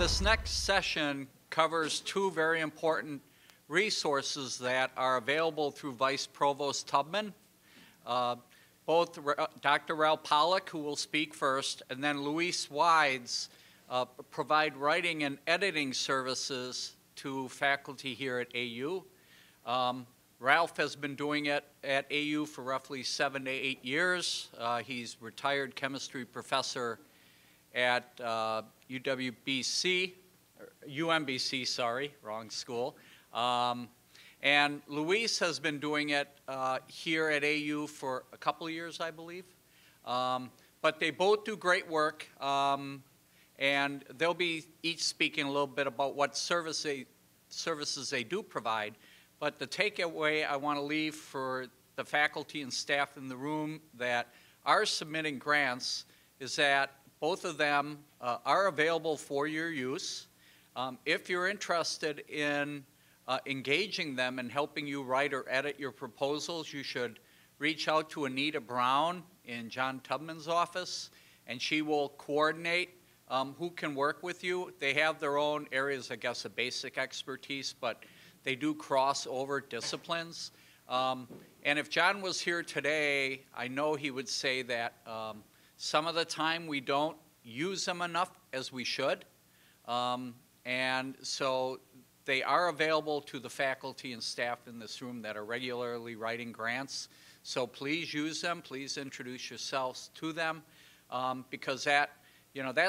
This next session covers two very important resources that are available through Vice Provost Tubman. Both Dr. Ralph Pollack, who will speak first, and then Luis Wides provide writing and editing services to faculty here at AU. Ralph has been doing it at AU for roughly 7 to 8 years. He's retired chemistry professor at UMBC, sorry, wrong school. And Luis has been doing it here at AU for a couple of years, I believe. But they both do great work, and they'll be each speaking a little bit about what services they do provide. But the takeaway I want to leave for the faculty and staff in the room that are submitting grants is that both of them are available for your use. If you're interested in engaging them and helping you write or edit your proposals, you should reach out to Anita Brown in John Tubman's office, and she will coordinate who can work with you. They have their own areas, I guess, of basic expertise, but they do cross over disciplines. And if John was here today, I know he would say that some of the time we don't use them enough as we should. And so they are available to the faculty and staff in this room that are regularly writing grants. So please use them. Please introduce yourselves to them, because that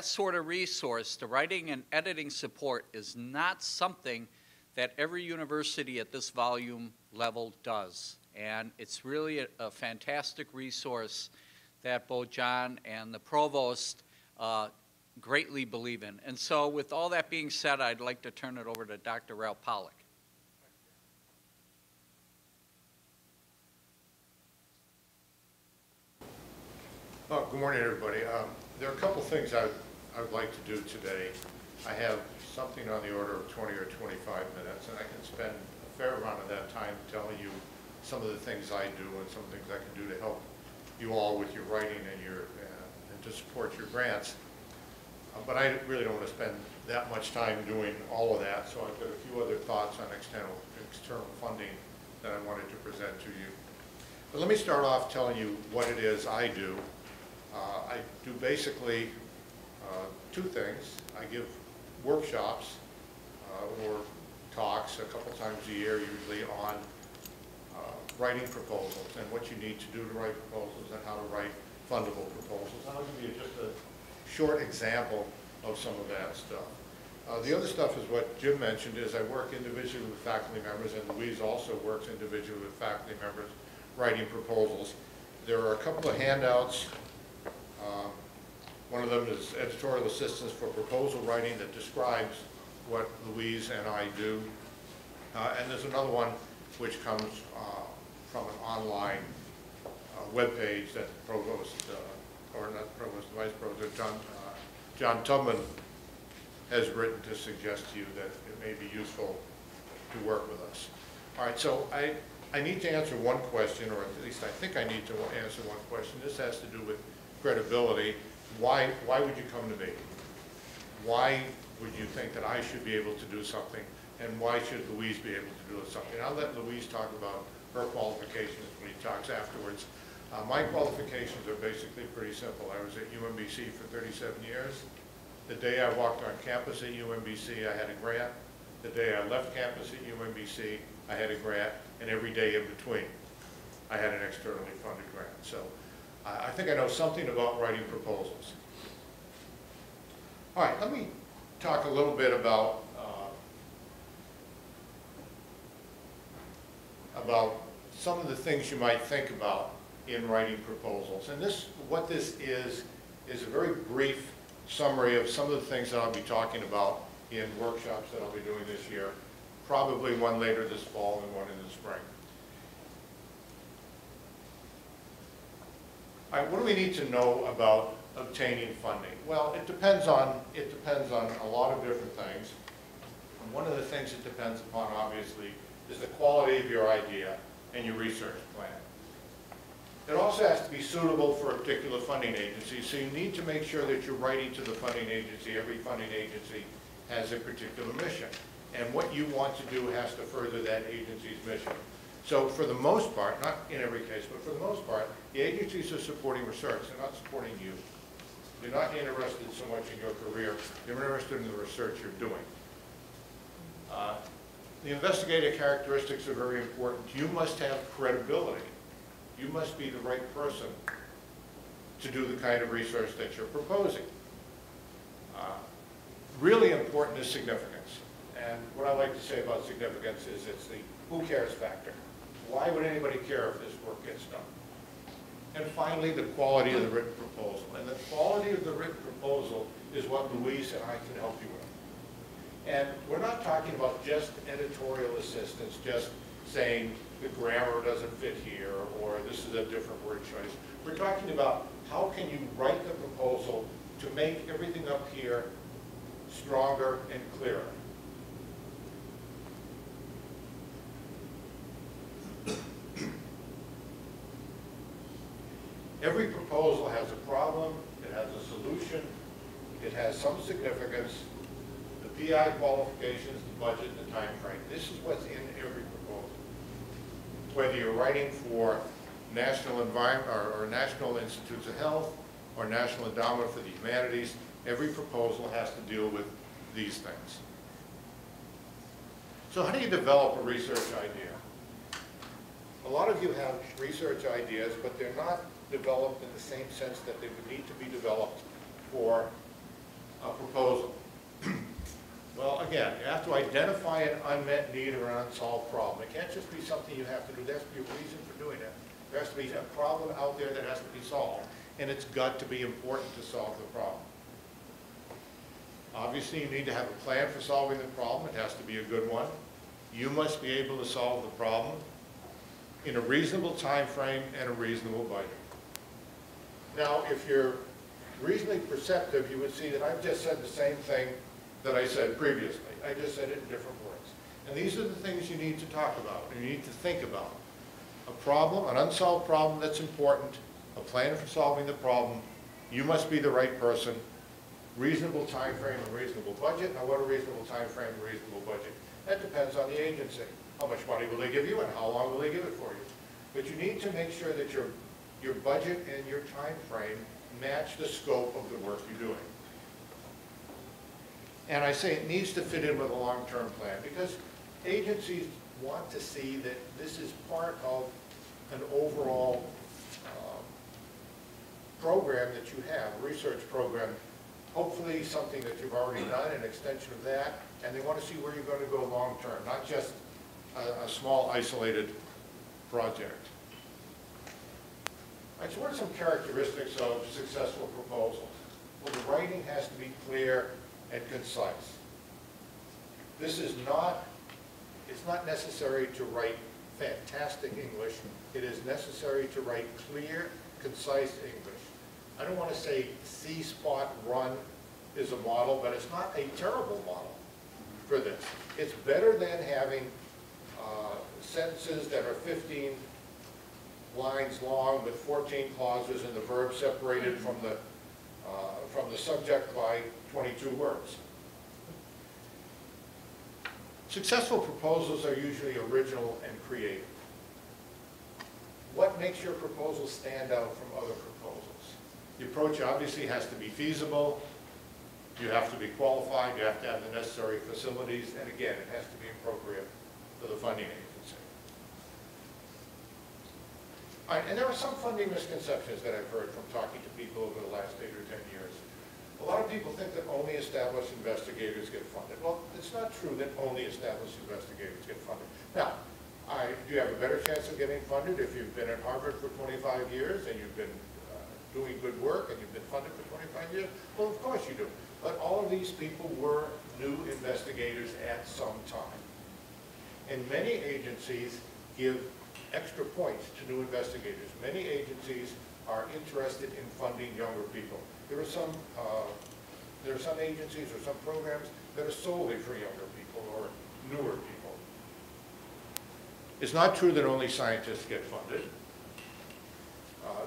sort of resource, the writing and editing support, is not something that every university at this volume level does. And it's really a fantastic resource that both John and the provost greatly believe in. And so with all that being said, I'd like to turn it over to Dr. Ralph Pollack. Oh, good morning, everybody. There are a couple things I would like to do today. I have something on the order of 20 or 25 minutes, and I can spend a fair amount of that time telling you some of the things I do and some things I can do to help you all with your writing and and to support your grants. But I really don't want to spend that much time doing all of that, so I've got a few other thoughts on external funding that I wanted to present to you. But let me start off telling you what it is I do. I do basically two things. I give workshops or talks a couple times a year, usually on writing proposals and what you need to do to write proposals and how to write fundable proposals. And I'll give you just a short example of some of that stuff. The other stuff is what Jim mentioned, is I work individually with faculty members, and Louise also works individually with faculty members writing proposals. There are a couple of handouts. One of them is editorial assistance for proposal writing that describes what Louise and I do. And there's another one which comes from an online web page that the provost, or not the provost, the vice provost, John Tubman has written to suggest to you that it may be useful to work with us. All right, so I need to answer one question, or at least I think I need to answer one question. This has to do with credibility. Why would you come to me? Why would you think that I should be able to do something, and why should Louise be able to do something? I'll let Louise talk about her qualifications when he talks afterwards. My qualifications are basically pretty simple. I was at UMBC for 37 years. The day I walked on campus at UMBC, I had a grant. The day I left campus at UMBC, I had a grant, and every day in between, I had an externally funded grant. So I think I know something about writing proposals. All right, let me talk a little bit about some of the things you might think about in writing proposals. And what this is a very brief summary of some of the things that I'll be talking about in workshops that I'll be doing this year, probably one later this fall and one in the spring. All right, what do we need to know about obtaining funding? Well, it depends on a lot of different things. And one of the things it depends upon, obviously, is the quality of your idea and your research plan. It also has to be suitable for a particular funding agency, so you need to make sure that you're writing to the funding agency. Every funding agency has a particular mission. And what you want to do has to further that agency's mission. So for the most part, not in every case, but for the most part, the agencies are supporting research. They're not supporting you. They're not interested so much in your career. They're interested in the research you're doing. The investigative characteristics are very important. You must have credibility. You must be the right person to do the kind of research that you're proposing. Really important is significance. And what I like to say about significance is it's the who cares factor. Why would anybody care if this work gets done? And finally, the quality of the written proposal. And the quality of the written proposal is what Louise and I can help you with. And we're not talking about just editorial assistance, just saying the grammar doesn't fit here, or this is a different word choice. We're talking about how can you write the proposal to make everything up here stronger and clearer. Every proposal has a problem, it has a solution, it has some significance, the PI qualifications, the budget, the time frame. This is what's in every proposal. Whether you're writing for National Environment or National Institutes of Health or National Endowment for the Humanities, every proposal has to deal with these things. So how do you develop a research idea? A lot of you have research ideas, but they're not developed in the same sense that they would need to be developed for a proposal. Well, again, you have to identify an unmet need or an unsolved problem. It can't just be something you have to do. There has to be a reason for doing it. There has to be a problem out there that has to be solved, and it's got to be important to solve the problem. Obviously, you need to have a plan for solving the problem. It has to be a good one. You must be able to solve the problem in a reasonable time frame and a reasonable budget. Now, if you're reasonably perceptive, you would see that I've just said the same thing that I said previously. I just said it in different words. And these are the things you need to talk about and you need to think about. A problem, an unsolved problem that's important, a plan for solving the problem, you must be the right person, reasonable time frame and reasonable budget. Now, what a reasonable time frame and reasonable budget? That depends on the agency. How much money will they give you and how long will they give it for you? But you need to make sure that your budget and your time frame match the scope of the work you're doing. And I say it needs to fit in with a long-term plan because agencies want to see that this is part of an overall program that you have, a research program, hopefully something that you've already done, an extension of that, and they want to see where you're going to go long-term, not just a small isolated project. All right, so what are some characteristics of successful proposals? Well, the writing has to be clear and concise. This is not, it's not necessary to write fantastic English. It is necessary to write clear, concise English. I don't want to say C-spot run is a model, but it's not a terrible model for this. It's better than having sentences that are 15 lines long with 14 clauses and the verb separated from the subject by 22 words. Successful proposals are usually original and creative. What makes your proposal stand out from other proposals? The approach obviously has to be feasible. You have to be qualified. You have to have the necessary facilities. And again, it has to be appropriate for the funding agency. All right, and there are some funding misconceptions that I've heard from talking to people over the last 8 or 10 years. A lot of people think that only established investigators get funded. Well, it's not true that only established investigators get funded. Now, do you have a better chance of getting funded if you've been at Harvard for 25 years and you've been doing good work and you've been funded for 25 years? Well, of course you do. But all of these people were new investigators at some time. And many agencies give extra points to new investigators. Many agencies are interested in funding younger people. There are some agencies or some programs that are solely for younger people or newer people. It's not true that only scientists get funded.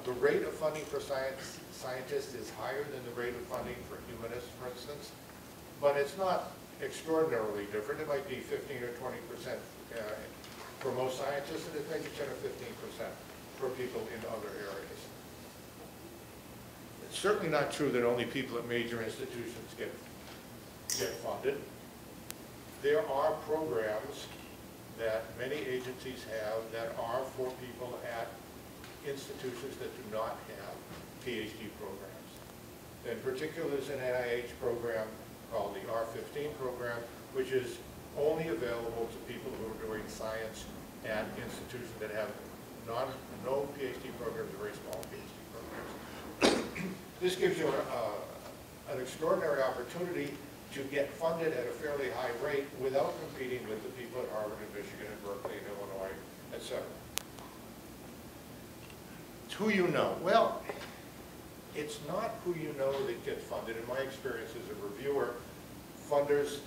The rate of funding for scientists is higher than the rate of funding for humanists, for instance, but it's not extraordinarily different. It might be 15 or 20% for most scientists, and it may be 10 or 15% for people in other areas. It's certainly not true that only people at major institutions get funded. There are programs that many agencies have that are for people at institutions that do not have PhD programs. In particular, there's an NIH program called the R15 program, which is only available to people who are doing science at institutions that have no PhD programs or very small PhD programs. This gives you an extraordinary opportunity to get funded at a fairly high rate without competing with the people at Harvard and Michigan and Berkeley and Illinois, et cetera. It's who you know. Well, it's not who you know that gets funded. In my experience as a reviewer, funders,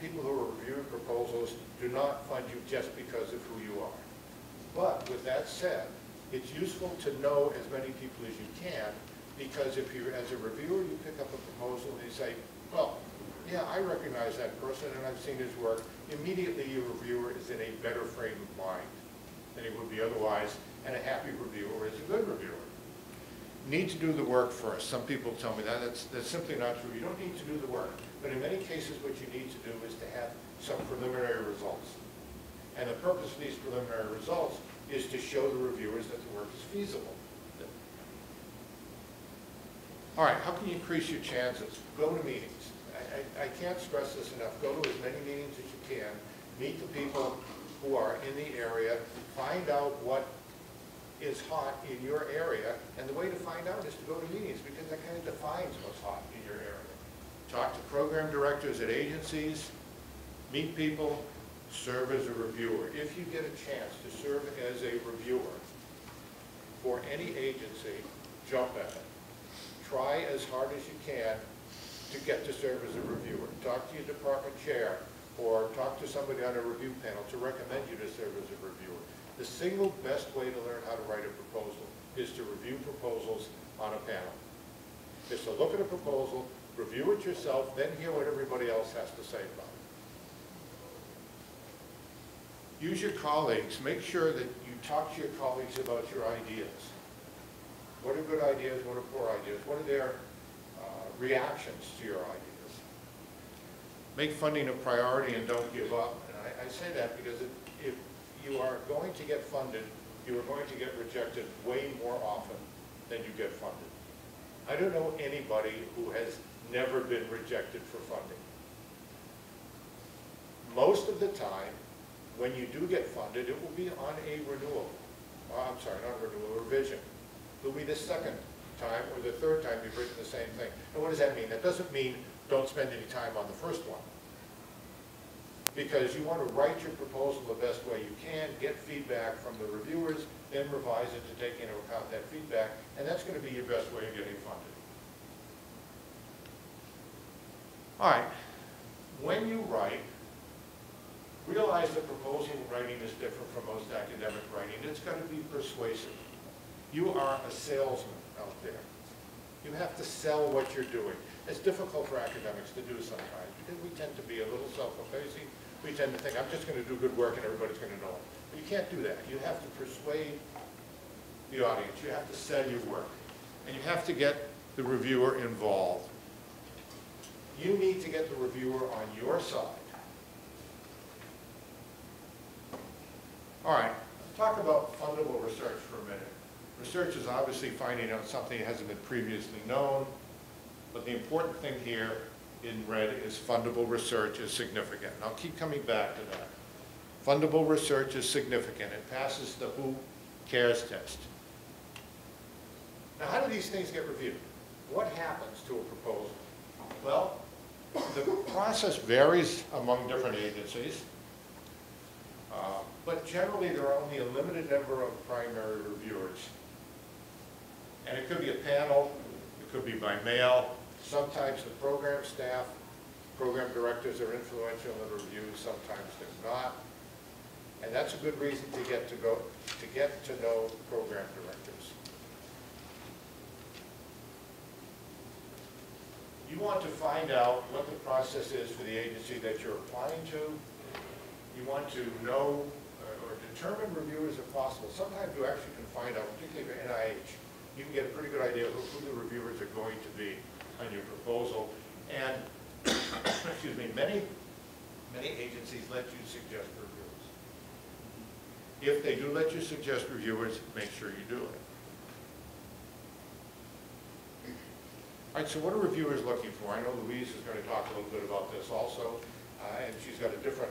people who are reviewing proposals do not fund you just because of who you are. But with that said, it's useful to know as many people as you can, because if you, as a reviewer, you pick up a proposal and you say, well, yeah, I recognize that person and I've seen his work, immediately your reviewer is in a better frame of mind than he would be otherwise, and a happy reviewer is a good reviewer. Need to do the work first. Some people tell me that's simply not true. You don't need to do the work. But in many cases, what you need to do is to have some preliminary results. And the purpose of these preliminary results is to show the reviewers that the work is feasible. All right, how can you increase your chances? Go to meetings. I can't stress this enough. Go to as many meetings as you can. Meet the people who are in the area. Find out what is hot in your area, and the way to find out is to go to meetings, because that kind of defines what's hot in your area. Talk to program directors at agencies, meet people, serve as a reviewer. If you get a chance to serve as a reviewer for any agency, jump at it. Try as hard as you can to get to serve as a reviewer. Talk to your department chair, or talk to somebody on a review panel to recommend you to serve as a reviewer. The single best way to learn how to write a proposal is to review proposals on a panel. Is to look at a proposal, review it yourself, then hear what everybody else has to say about it. Use your colleagues. Make sure that you talk to your colleagues about your ideas. What are good ideas? What are poor ideas? What are their reactions to your ideas? Make funding a priority and don't give up. And I say that because if you are going to get funded, you are going to get rejected way more often than you get funded. I don't know anybody who has never been rejected for funding. Most of the time, when you do get funded, it will be on a renewal. I'm sorry, not a renewal, a revision. It will be the second time or the third time you've written the same thing. And what does that mean? That doesn't mean don't spend any time on the first one. Because you want to write your proposal the best way you can, get feedback from the reviewers, then revise it to take into account that feedback, and that's going to be your best way of getting funded. All right, when you write, realize that proposal writing is different from most academic writing. It's got to be persuasive. You are a salesman out there. You have to sell what you're doing. It's difficult for academics to do sometimes because we tend to be a little self-effacing. We tend to think, I'm just going to do good work and everybody's going to know it. But you can't do that. You have to persuade the audience. You have to sell your work. And you have to get the reviewer involved. You need to get the reviewer on your side. All right, let's talk about fundable research for a minute. Research is obviously finding out something that hasn't been previously known, but the important thing here in red is fundable research is significant. And I'll keep coming back to that. Fundable research is significant. It passes the Who Cares test. Now, how do these things get reviewed? What happens to a proposal? Well, the process varies among different agencies, but generally there are only a limited number of primary reviewers. And it could be a panel, it could be by mail. Sometimes the program staff, program directors are influential in the review, sometimes they're not. And that's a good reason to get to know program directors. You want to find out what the process is for the agency that you're applying to. You want to know or determine reviewers if possible. Sometimes you actually can find out, particularly for NIH, you can get a pretty good idea of who the reviewers are going to be on your proposal. And, excuse me, many agencies let you suggest reviewers. If they do let you suggest reviewers, make sure you do it. All right, so what are reviewers looking for? I know Louise is going to talk a little bit about this also, and she's got a different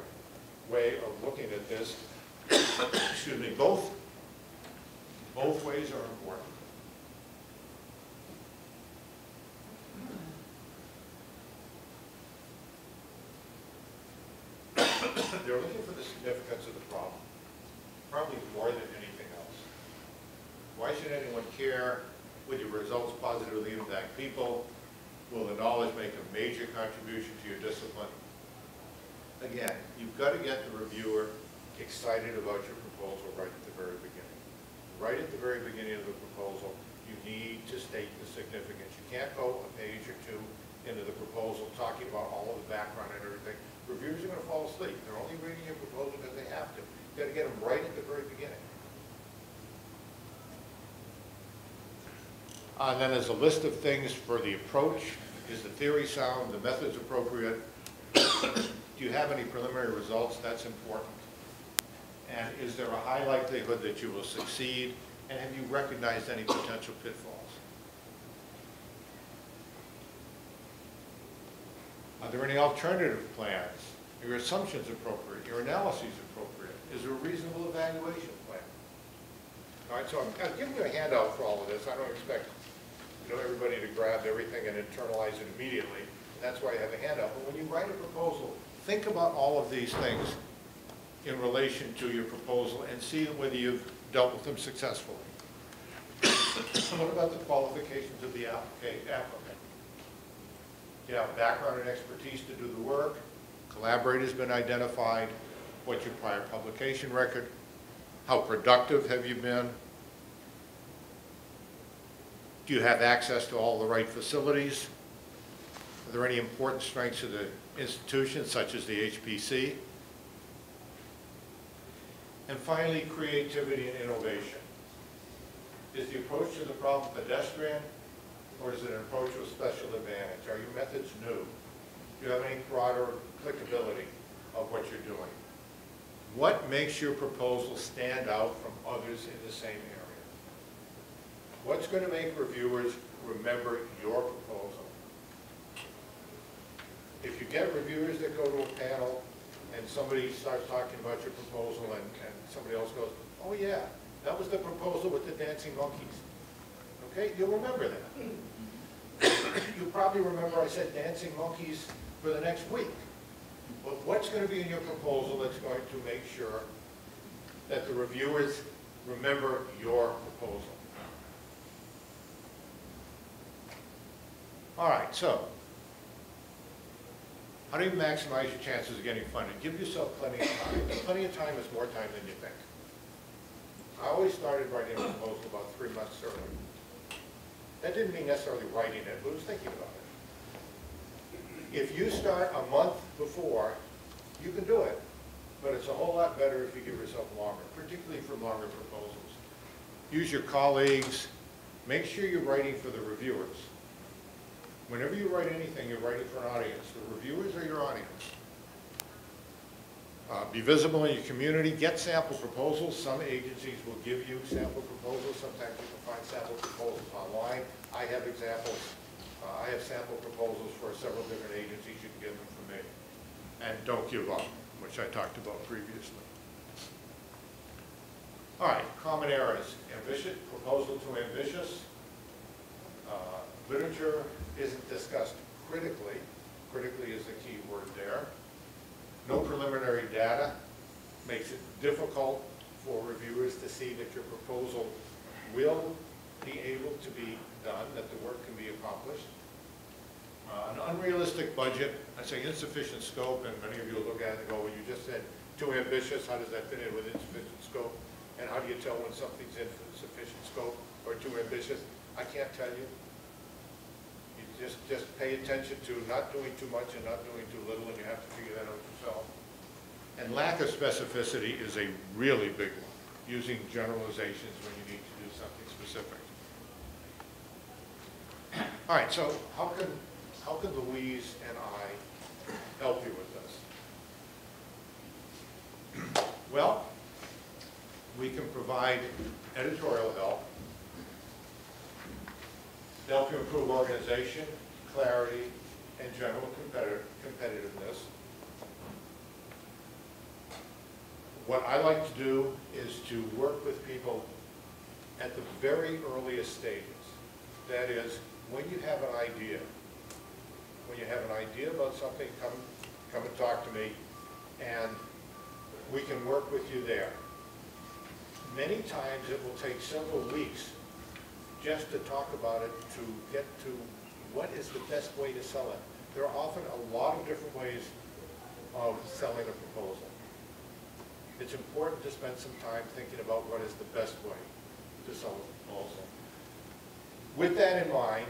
way of looking at this. Excuse me, both ways are important. They're looking for the significance of the problem, probably more than anything else. Why should anyone care? Will your results positively impact people? Will the knowledge make a major contribution to your discipline? Again, you've got to get the reviewer excited about your proposal right at the very beginning. Right at the very beginning of the proposal, you need to state the significance. You can't go a page or two into the proposal talking about all of the background and everything. Reviewers are going to fall asleep. They're only reading your proposal because they have to. You've got to get them right at the very beginning. And then there's a list of things for the approach. Is the theory sound? The method's appropriate? Do you have any preliminary results? That's important. And is there a high likelihood that you will succeed? And have you recognized any potential pitfalls? Are there any alternative plans? Are your assumptions appropriate? Your analyses appropriate? Is there a reasonable evaluation plan? All right, so I'm kind of giving you a handout for all of this. I don't expect everybody to grab everything and internalize it immediately. That's why I have a handout. But when you write a proposal, think about all of these things in relation to your proposal and see whether you've dealt with them successfully. What about the qualifications of the applicant? Do you have background and expertise to do the work? Collaborators been identified? What's your prior publication record? How productive have you been? Do you have access to all the right facilities? Are there any important strengths of the institution, such as the HPC? And finally, creativity and innovation. Is the approach to the problem pedestrian, or is it an approach with special advantage? Are your methods new? Do you have any broader applicability of what you're doing? What makes your proposal stand out from others in the same area? What's going to make reviewers remember your proposal? If you get reviewers that go to a panel and somebody starts talking about your proposal and somebody else goes, oh yeah, that was the proposal with the dancing monkeys. Okay, you'll remember that. You'll probably remember I said dancing monkeys for the next week. But what's going to be in your proposal that's going to make sure that the reviewers remember your proposal? All right, so how do you maximize your chances of getting funded? Give yourself plenty of time. And plenty of time is more time than you think. I always started writing a proposal about 3 months early. That didn't mean necessarily writing it, but it was thinking about it. If you start a month before, you can do it, but it's a whole lot better if you give yourself longer, particularly for longer proposals. Use your colleagues. Make sure you're writing for the reviewers. Whenever you write anything, you're writing for an audience. The reviewers are your audience. Be visible in your community. Get sample proposals. Some agencies will give you sample proposals. Sometimes you can find sample proposals online. I have examples. I have sample proposals for several different agencies. You can get them from me. And don't give up, which I talked about previously. All right, common errors. Ambitious, proposal too ambitious. Literature isn't discussed critically. Critically is the key word there. No preliminary data makes it difficult for reviewers to see that your proposal will be able to be done, that the work can be accomplished. An unrealistic budget, I say insufficient scope, and many of you will look at it and go, well, you just said too ambitious, how does that fit in with insufficient scope? And how do you tell when something's insufficient scope or too ambitious? I can't tell you. Just pay attention to not doing too much and not doing too little, and you have to figure that out yourself. And lack of specificity is a really big one, using generalizations when you need to do something specific. All right, so how can Louise and I help you with this? Well, we can provide editorial help to help you improve organization, clarity, and general competitiveness. What I like to do is to work with people at the very earliest stages. That is, when you have an idea, about something, come and talk to me, and we can work with you there. Many times it will take several weeks just to talk about it, to get to what is the best way to sell it. There are often a lot of different ways of selling a proposal. It's important to spend some time thinking about what is the best way to sell a proposal. With that in mind,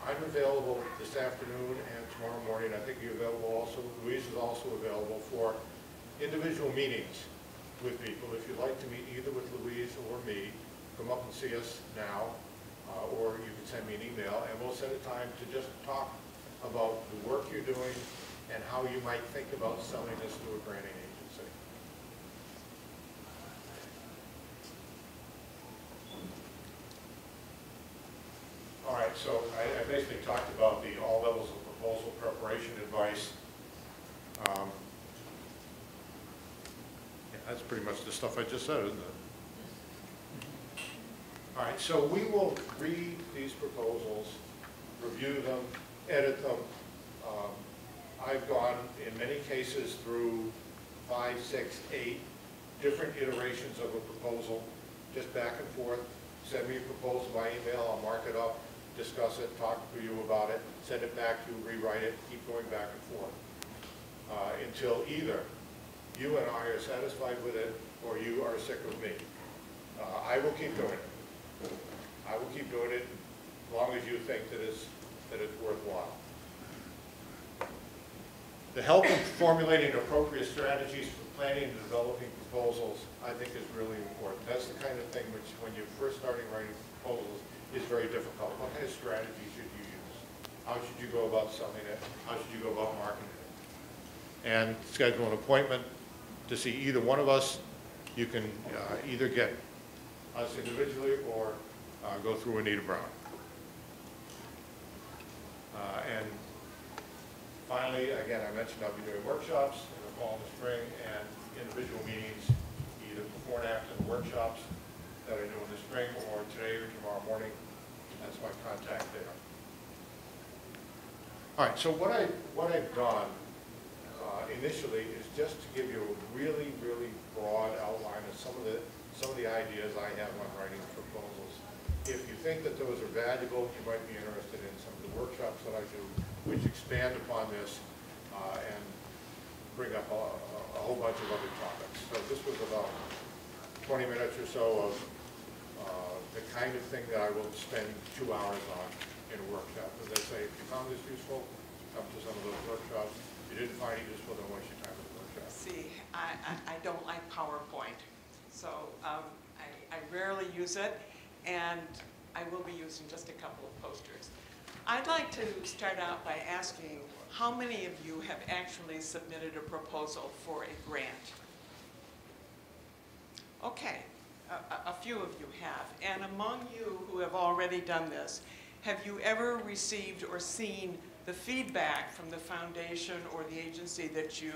I'm available this afternoon and tomorrow morning. I think you're available also. Louise is also available for individual meetings with people. If you'd like to meet either with Louise or me, come up and see us now, or you can send me an email, and we'll set a time to just talk about the work you're doing and how you might think about selling this to a granting agency. All right, so I basically talked about all levels of proposal preparation advice. Yeah, that's pretty much the stuff I just said, isn't it? All right, so we will read these proposals, review them, edit them. I've gone, in many cases, through 5, 6, 8 different iterations of a proposal, just back and forth. Send me a proposal by email, I'll mark it up, discuss it, talk to you about it, send it back to you, rewrite it, keep going back and forth until either you and I are satisfied with it or you are sick of me. I will keep doing it. I will keep doing it as long as you think that it's worthwhile. The help in formulating appropriate strategies for planning and developing proposals, I think, is really important. That's the kind of thing which, when you're first starting writing proposals, is very difficult. What kind of strategy should you use? How should you go about selling it? How should you go about marketing it? And schedule an appointment to see either one of us. You can either get us individually or go through Anita Brown. And finally, again, I mentioned I'll be doing workshops in the fall and the spring and individual meetings either before and after the workshops that I do in the spring or today or tomorrow morning. That's my contact there. All right, so what I've done initially is just to give you a really, really broad outline of some of the ideas I have on writing proposals. If you think that those are valuable, you might be interested in some of the workshops that I do, which expand upon this and bring up a whole bunch of other topics. So this was about 20 minutes or so of the kind of thing that I will spend 2 hours on in a workshop. As I say, if you found this useful, come to some of those workshops. If you didn't find it useful, don't waste your time at the workshop. See, I don't like PowerPoint, so I rarely use it, and I will be using just a couple of posters. I'd like to start out by asking how many of you have actually submitted a proposal for a grant? Okay, a few of you have. And among you who have already done this, have you ever received or seen the feedback from the foundation or the agency that you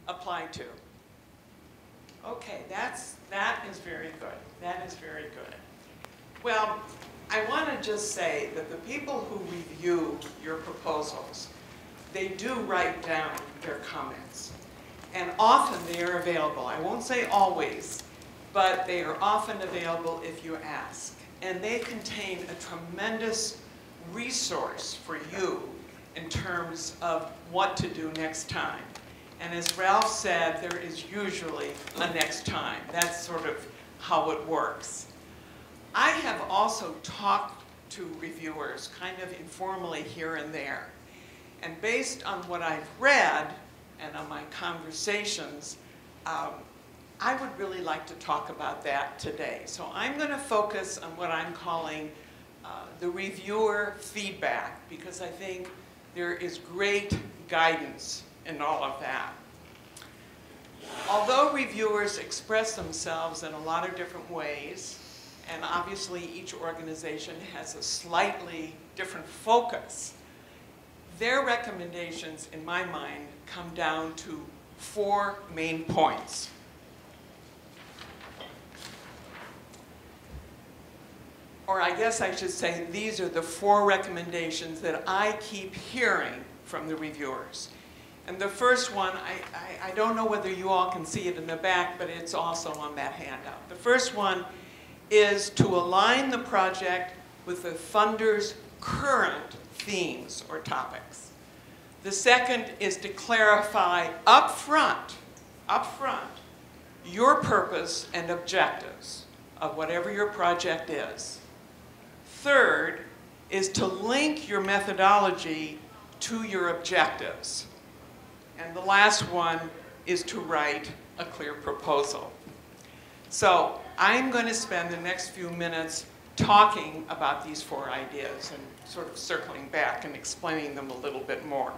applied to? Okay, that is very good. That is very good. Well, I want to just say that the people who review your proposals, they do write down their comments. And often they are available. I won't say always, but they are often available if you ask. And they contain a tremendous resource for you in terms of what to do next time. And as Ralph said, there is usually a next time. That's sort of how it works. I have also talked to reviewers, kind of informally here and there. And based on what I've read and on my conversations, I would really like to talk about that today. So I'm going to focus on what I'm calling the reviewer feedback, because I think there is great guidance in all of that. Although reviewers express themselves in a lot of different ways, and obviously each organization has a slightly different focus, their recommendations, in my mind, come down to 4 main points. Or I guess I should say these are the 4 recommendations that I keep hearing from the reviewers. And the first one, I don't know whether you all can see it in the back, but it's also on that handout. The first one is to align the project with the funder's current themes or topics. The second is to clarify upfront, your purpose and objectives of whatever your project is. Third is to link your methodology to your objectives. And the last one is to write a clear proposal. So I'm going to spend the next few minutes talking about these 4 ideas and sort of circling back and explaining them a little bit more.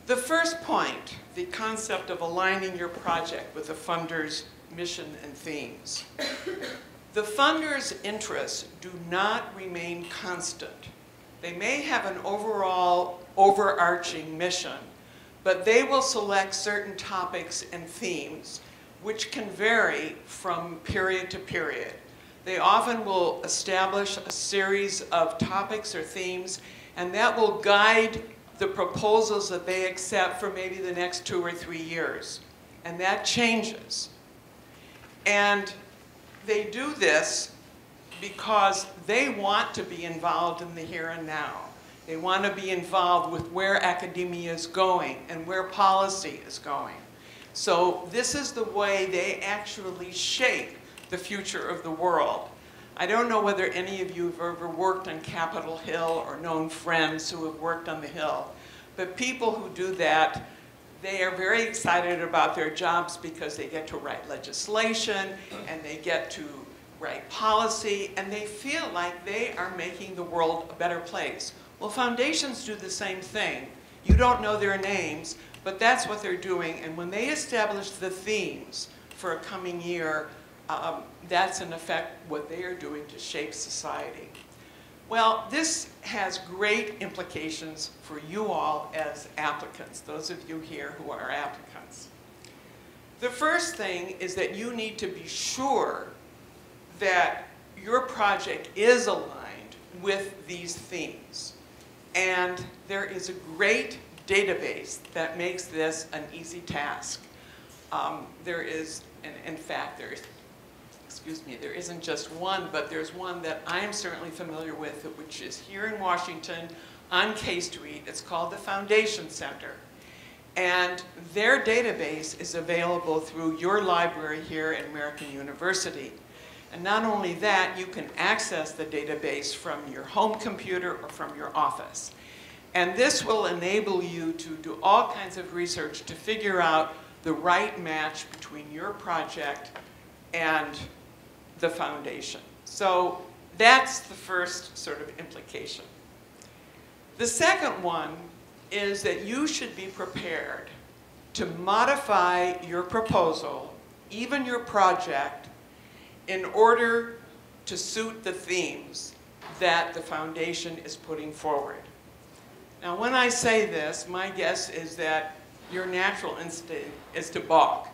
The first point, the concept of aligning your project with the funder's mission and themes. The funder's interests do not remain constant. They may have an overall overarching mission, but they will select certain topics and themes which can vary from period to period. They often will establish a series of topics or themes, and that will guide the proposals that they accept for maybe the next 2 or 3 years. And that changes. And they do this because they want to be involved in the here and now. They want to be involved with where academia is going and where policy is going. So this is the way they actually shape the future of the world. I don't know whether any of you have ever worked on Capitol Hill or known friends who have worked on the Hill, but people who do that, they are very excited about their jobs because they get to write legislation and they get to write policy, and they feel like they are making the world a better place. Well, foundations do the same thing. You don't know their names, but that's what they're doing. And when they establish the themes for a coming year, that's in effect what they are doing to shape society. Well, this has great implications for you all as applicants, those of you here who are applicants. The first thing is that you need to be sure that your project is aligned with these themes. And there is a great database that makes this an easy task. There is, and in fact, there isn't just one, but there's one that I'm certainly familiar with, which is here in Washington on K Street. It's called the Foundation Center. And their database is available through your library here at American University. And not only that, you can access the database from your home computer or from your office. And this will enable you to do all kinds of research to figure out the right match between your project and the foundation. So that's the first sort of implication. The second one is that you should be prepared to modify your proposal, even your project, in order to suit the themes that the foundation is putting forward. Now, when I say this, my guess is that your natural instinct is to balk.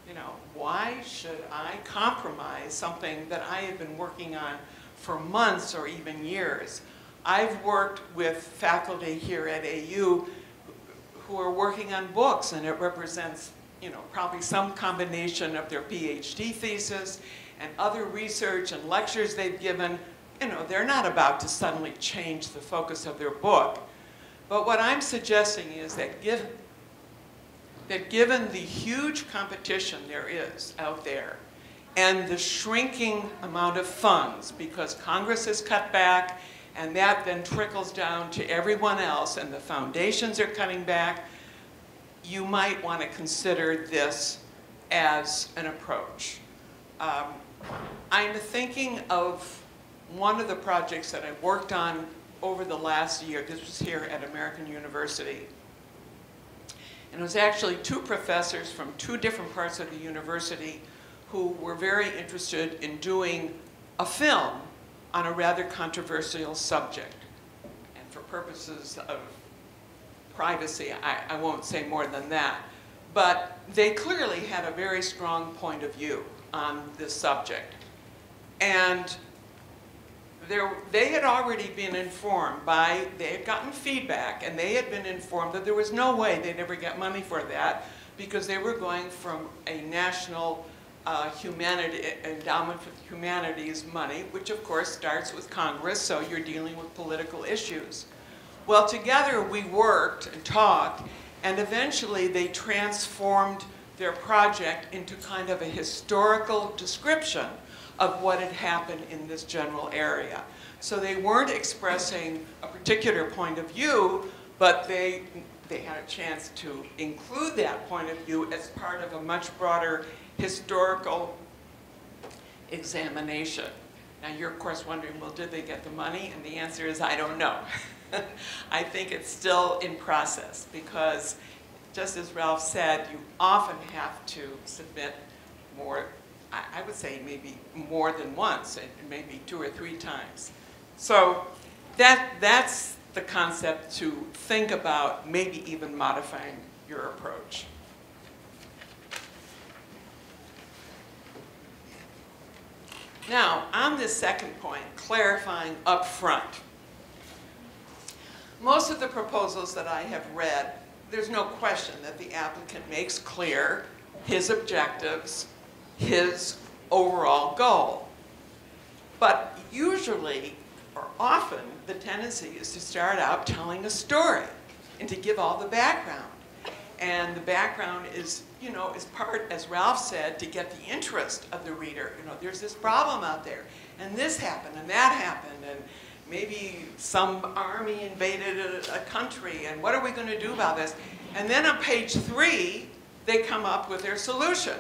You know, why should I compromise something that I have been working on for months or even years? I've worked with faculty here at AU who are working on books, and it represents, you know, probably some combination of their PhD thesis and other research and lectures they've given. You know, they're not about to suddenly change the focus of their book. But what I'm suggesting is that given the huge competition there is out there, and the shrinking amount of funds, because Congress has cut back, and that then trickles down to everyone else, and the foundations are cutting back, you might want to consider this as an approach. I'm thinking of one of the projects that I've worked on over the last year. This was here at American University. And it was actually two professors from two different parts of the university who were very interested in doing a film on a rather controversial subject. And for purposes of privacy, I won't say more than that. But they clearly had a very strong point of view on this subject. And they had already been informed they had gotten feedback, and they had been informed that there was no way they'd ever get money for that, because they were going from a national endowment for the humanities money, which of course starts with Congress, so you're dealing with political issues. Well, together we worked and talked, and eventually they transformed their project into kind of a historical description of what had happened in this general area. So they weren't expressing a particular point of view, but they had a chance to include that point of view as part of a much broader historical examination. Now you're of course wondering, well, did they get the money? And the answer is, I don't know. I think it's still in process, because just as Ralph said, you often have to submit more, I would say maybe more than once, and maybe 2 or 3 times. So that's the concept to think about, maybe even modifying your approach. Now, on this second point, clarifying up front. Most of the proposals that I have read, there's no question that the applicant makes clear his objectives, his overall goal. But usually, or often, the tendency is to start out telling a story and to give all the background. And the background is, is part, as Ralph said, to get the interest of the reader. There's this problem out there, and this happened, and that happened, and maybe some army invaded a country, and what are we going to do about this? And then on page 3, they come up with their solution.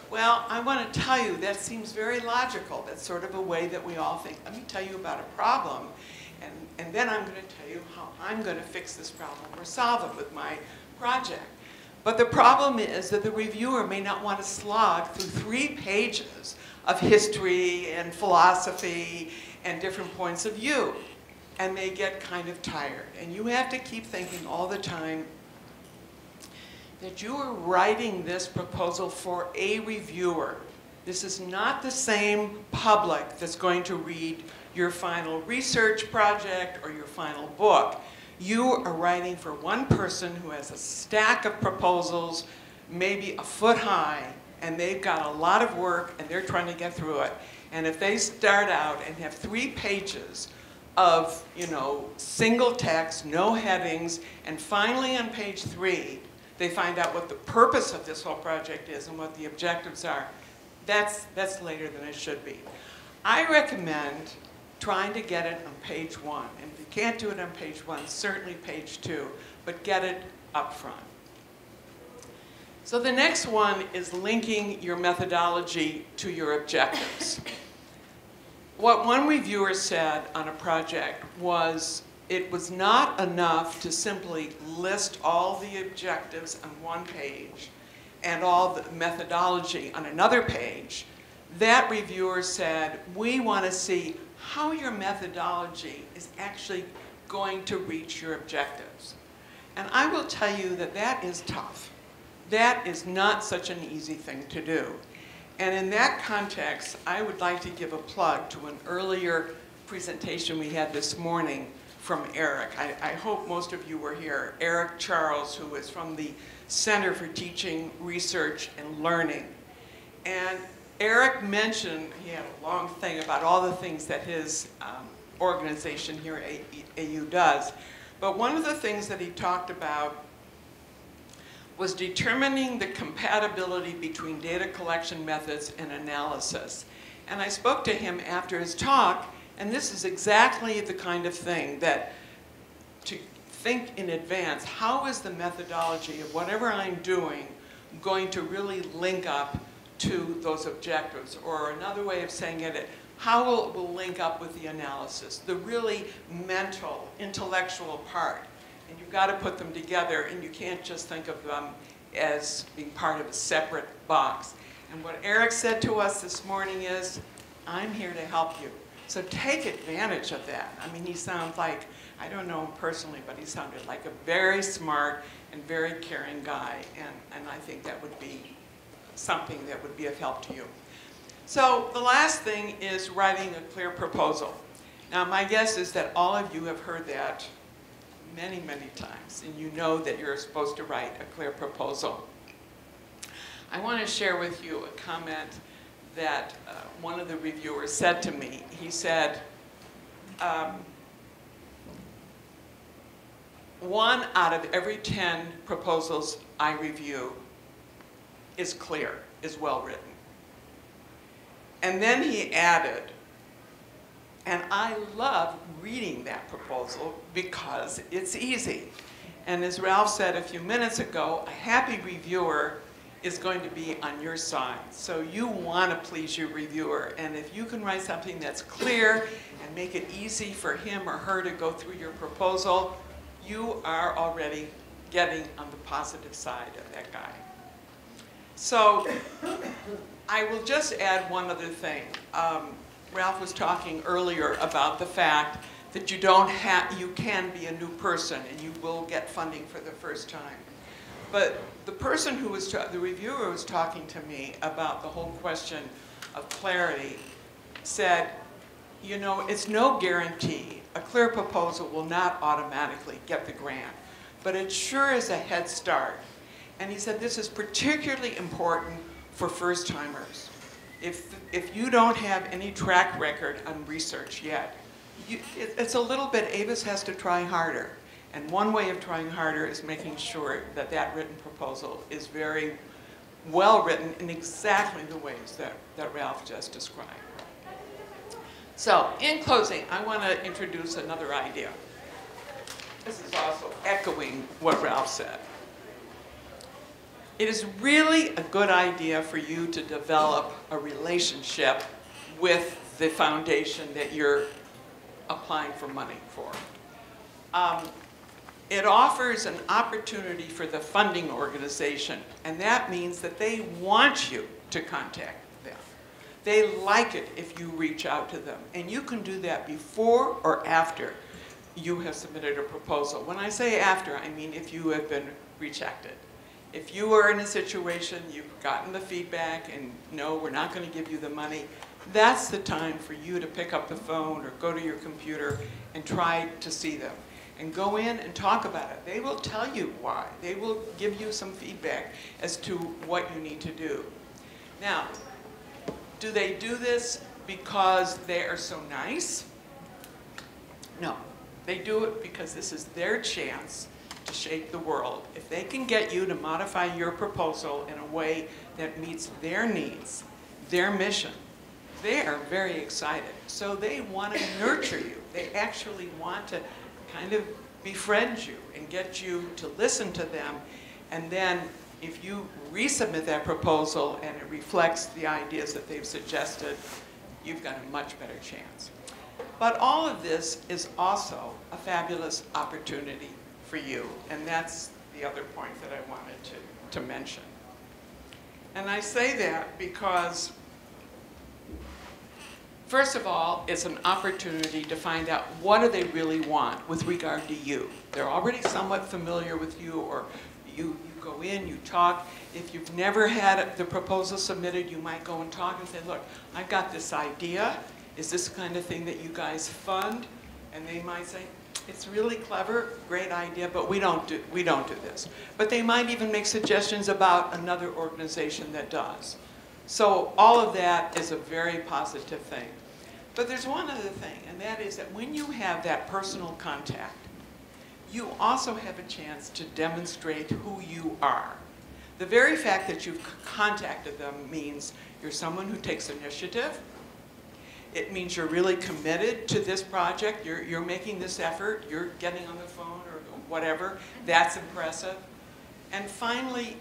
Well, I want to tell you, that seems very logical. That's sort of a way that we all think. Let me tell you about a problem, and then I'm going to tell you how I'm going to fix this problem or solve it with my project. But the problem is that the reviewer may not want to slog through 3 pages of history and philosophy and different points of view, and they get kind of tired. And you have to keep thinking all the time that you are writing this proposal for a reviewer. This is not the same public that's going to read your final research project or your final book. You are writing for one person who has a stack of proposals, maybe a foot high, and they've got a lot of work and they're trying to get through it. And if they start out and have 3 pages of, single text, no headings, and finally on page 3, they find out what the purpose of this whole project is and what the objectives are, that's later than it should be. I recommend trying to get it on page 1. And if you can't do it on page 1, certainly page 2, but get it up front. So the next one is linking your methodology to your objectives. What one reviewer said on a project was it was not enough to simply list all the objectives on one page and all the methodology on another page. That reviewer said, we want to see how your methodology is actually going to reach your objectives. And I will tell you that that is tough. That is not such an easy thing to do. And in that context, I would like to give a plug to an earlier presentation we had this morning from Eric. I hope most of you were here. Eric Charles, who is from the Center for Teaching, Research, and Learning. And Eric mentioned, he had a long thing about all the things that his organization here at AU does. But one of the things that he talked about was determining the compatibility between data collection methods and analysis. And I spoke to him after his talk, and this is exactly the kind of thing that, to think in advance, how is the methodology of whatever I'm doing going to really link up to those objectives? Or another way of saying it, how it will link up with the analysis, the really mental, intellectual part. And you've got to put them together, and you can't just think of them as being part of a separate box. And what Eric said to us this morning is, I'm here to help you. So take advantage of that. I mean, he sounds like, I don't know him personally, but he sounded like a very smart and very caring guy. And I think that would be something that would be of help to you. So the last thing is writing a clear proposal. Now, my guess is that all of you have heard that many, many times, and you know that you're supposed to write a clear proposal. I want to share with you a comment that one of the reviewers said to me. He said, 1 out of every 10 proposals I review is clear, is well written. And then he added, and I love reading that proposal because it's easy. And as Ralph said a few minutes ago, a happy reviewer is going to be on your side. So you want to please your reviewer. And if you can write something that's clear and make it easy for him or her to go through your proposal, you are already getting on the positive side of that guy. So I will just add one other thing. Ralph was talking earlier about the fact that you can be a new person and you will get funding for the first time. But the person who was, the reviewer was talking to me about the whole question of clarity said, you know, it's no guarantee. A clear proposal will not automatically get the grant, but it sure is a head start. And he said this is particularly important for first-timers. If you don't have any track record on research yet, it's a little bit, Avis has to try harder. And one way of trying harder is making sure that that written proposal is very well written in exactly the ways that Ralph just described. So, in closing, I want to introduce another idea. This is also echoing what Ralph said. It is really a good idea for you to develop a relationship with the foundation that you're applying for money for. It offers an opportunity for the funding organization, and that means that they want you to contact them. They like it if you reach out to them, and you can do that before or after you have submitted a proposal. When I say after, I mean if you have been rejected. If you are in a situation, you've gotten the feedback, and no, we're not going to give you the money, that's the time for you to pick up the phone or go to your computer and try to see them. And go in and talk about it. They will tell you why. They will give you some feedback as to what you need to do. Now, do they do this because they are so nice? No. They do it because this is their chance to shape the world. If they can get you to modify your proposal in a way that meets their needs, their mission, they are very excited. So they want to nurture you. They actually want to kind of befriend you and get you to listen to them. And then if you resubmit that proposal and it reflects the ideas that they've suggested, you've got a much better chance. But all of this is also a fabulous opportunity for you. And that's the other point that I wanted to mention. And I say that because first of all, it's an opportunity to find out what do they really want with regard to you. They're already somewhat familiar with you, or you go in, you talk. If you've never had the proposal submitted, you might go and talk and say, look, I've got this idea. Is this the kind of thing that you guys fund? And they might say, it's really clever, great idea, but we don't do this. But they might even make suggestions about another organization that does. So all of that is a very positive thing. But there's one other thing, and that is that when you have that personal contact, you also have a chance to demonstrate who you are. The very fact that you've contacted them means you're someone who takes initiative. It means you're really committed to this project. You're making this effort. You're getting on the phone or whatever. That's impressive. And finally,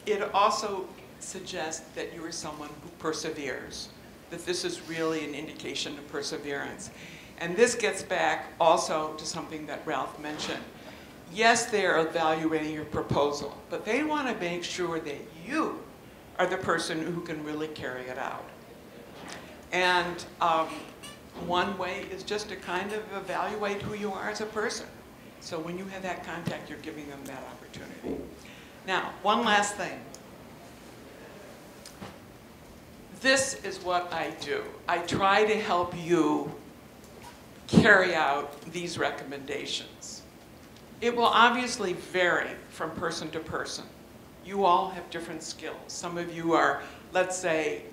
it also suggests that you are someone who perseveres, that this is really an indication of perseverance. And this gets back also to something that Ralph mentioned. Yes, they're evaluating your proposal, but they want to make sure that you are the person who can really carry it out. And one way is just to kind of evaluate who you are as a person. So when you have that contact, you're giving them that opportunity. Now, one last thing. This is what I do. I try to help you carry out these recommendations. It will obviously vary from person to person. You all have different skills. Some of you are, let's say,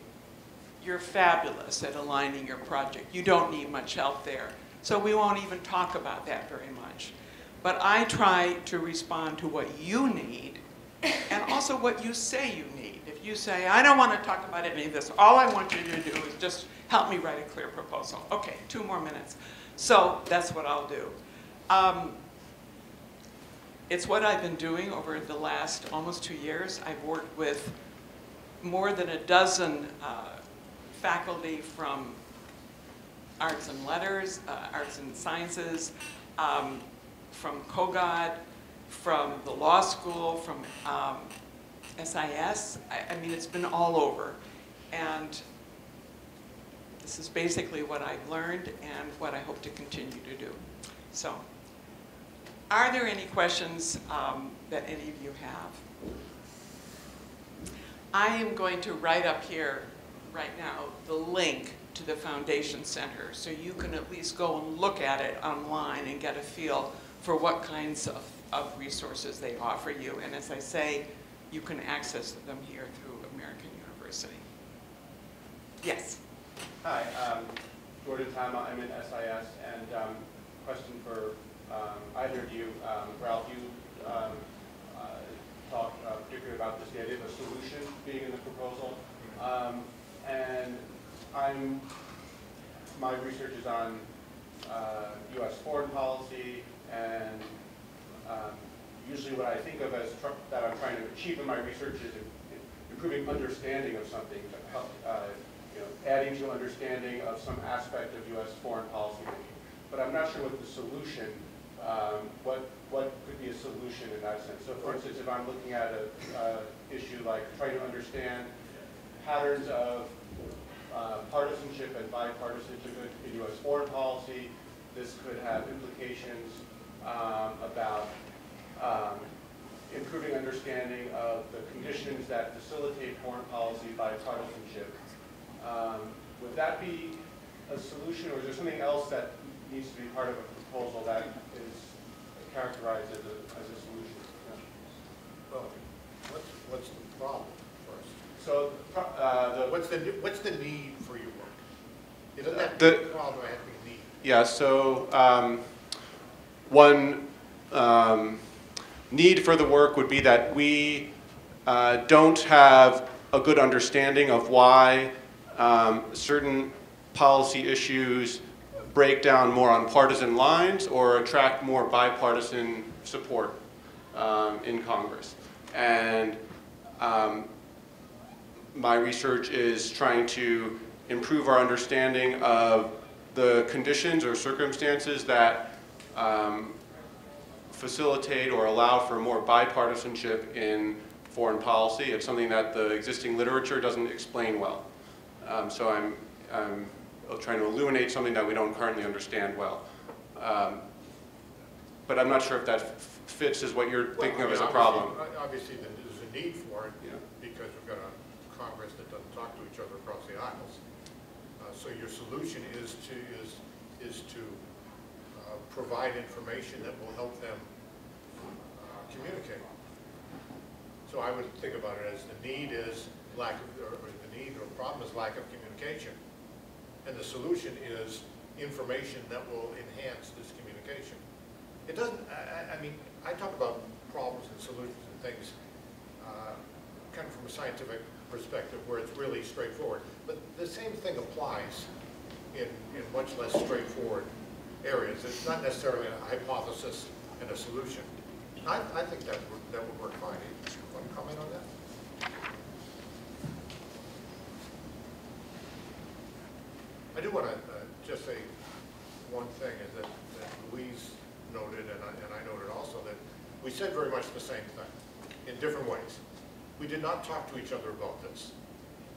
you're fabulous at aligning your project. You don't need much help there. So we won't even talk about that very much. But I try to respond to what you need and also what you say you need. If you say, I don't want to talk about any of this, all I want you to do is just help me write a clear proposal. Okay, 2 more minutes. So that's what I'll do. It's what I've been doing over the last almost 2 years. I've worked with more than a dozen faculty from arts and letters, arts and sciences, from COGOD, from the law school, from SIS. I mean, it's been all over. And this is basically what I've learned and what I hope to continue to do. So, are there any questions that any of you have? I am going to write up here right now the link to the Foundation Center so you can at least go and look at it online and get a feel for what kinds of resources they offer you. And as I say, you can access them here through American University. Yes? Hi, Gordon Tama, I'm in SIS, and question for either of you. Ralph, you talked particularly about this, the idea of a solution being in the proposal. And my research is on U.S. foreign policy, and usually what I think of as that I'm trying to achieve in my research is improving understanding of something, adding to understanding of some aspect of U.S. foreign policy making. But I'm not sure what the solution, what could be a solution in that sense. So for instance, if I'm looking at an issue like trying to understand patterns of partisanship and bipartisanship in U.S. foreign policy, this could have implications about improving understanding of the conditions that facilitate foreign policy bipartisanship. Would that be a solution, or is there something else that needs to be part of a proposal that is characterized as a solution? Yeah. Well, what's the problem first? So what's the need for your work? Isn't that the problem I have to need? Yeah, so one need for the work would be that we don't have a good understanding of why certain policy issues break down more on partisan lines or attract more bipartisan support in Congress. And my research is trying to improve our understanding of the conditions or circumstances that facilitate or allow for more bipartisanship in foreign policy. It's something that the existing literature doesn't explain well. So I'm trying to illuminate something that we don't currently understand well. But I'm not sure if that fits as what you're thinking of as a problem. Obviously, there's a need for it because we've got a Congress that doesn't talk to each other across the aisles. So your solution is to provide information that will help them communicate. So I would think about it as the need is lack of, or the need or problem is lack of communication, and the solution is information that will enhance this communication. It doesn't. I mean, I talk about problems and solutions and things kind of from a scientific perspective where it's really straightforward. But the same thing applies in much less straightforward areas. It's not necessarily a hypothesis and a solution. I think that would work fine. Want to comment on that? I do want to just say one thing is that Louise noted, and I noted also, that we said very much the same thing in different ways. We did not talk to each other about this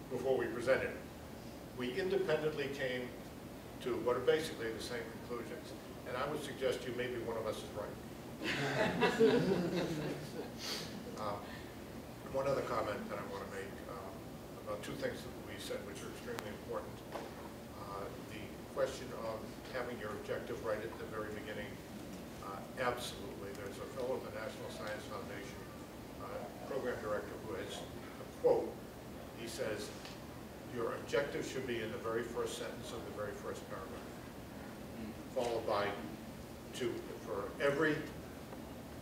before we presented it. We independently came to what are basically the same conclusions. And I would suggest you maybe one of us is right. One other comment that I want to make about two things that Louise said, which are extremely important. The question of having your objective right at the very beginning, absolutely. There's a fellow at the National Science Foundation, program director, who has a quote. He says, your objective should be in the very first sentence of the very first paragraph, followed by two. For every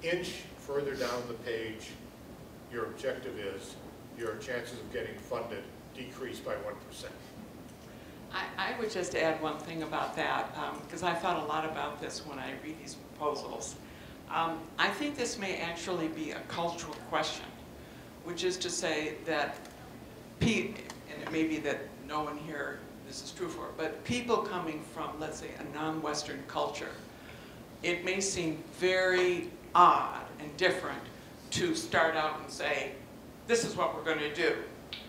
inch further down the page, your objective is, your chances of getting funded decrease by 1%. I would just add one thing about that, because I thought a lot about this when I read these proposals. I think this may actually be a cultural question, which is to say that, and it may be that no one here this is true for, but people coming from, let's say, a non-Western culture, it may seem very odd and different to start out and say, this is what we're going to do,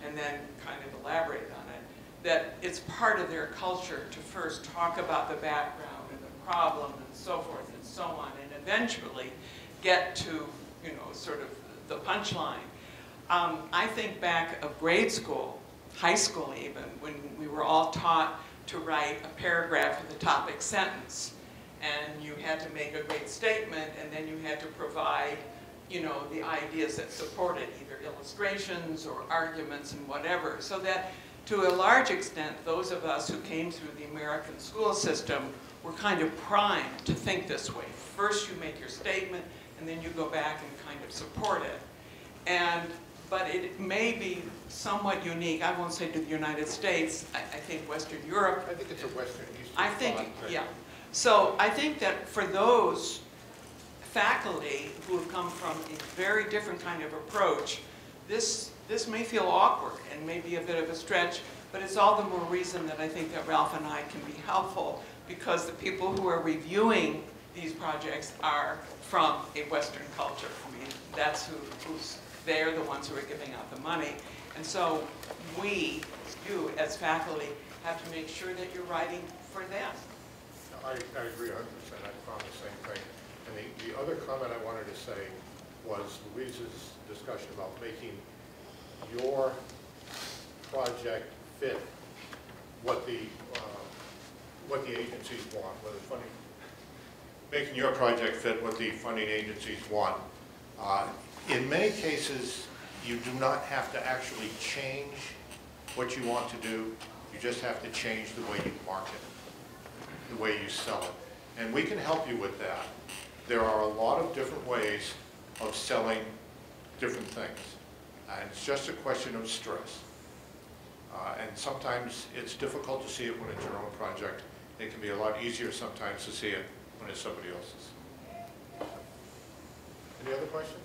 and then kind of elaborate on it. That it's part of their culture to first talk about the background and the problem and so forth and so on, and eventually get to, you know, sort of the punchline. I think back of grade school, high school even, when we were all taught to write a paragraph with a topic sentence. And you had to make a great statement, and then you had to provide, you know, the ideas that supported either illustrations or arguments and whatever. So that, to a large extent, those of us who came through the American school system were kind of primed to think this way. First you make your statement, and then you go back and kind of support it. But it may be somewhat unique, I won't say to the United States, I think Western Europe. I think it's a Western Eastern I think, thought, yeah. So I think that for those faculty who have come from a very different kind of approach, this may feel awkward and may be a bit of a stretch, but it's all the more reason that I think that Ralph and I can be helpful, because the people who are reviewing these projects are from a Western culture. I mean, that's they're the ones who are giving out the money. And so you as faculty, have to make sure that you're writing for them. I agree 100%. I found the same thing. And the other comment I wanted to say was Louise's discussion about making your project fit what the agencies want, making your project fit what the funding agencies want. In many cases, you do not have to actually change what you want to do. You just have to change the way you market it, the way you sell it. And we can help you with that. There are a lot of different ways of selling different things. And it's just a question of stress. And sometimes it's difficult to see it when it's your own project. It can be a lot easier sometimes to see it when it's somebody else's. Any other questions?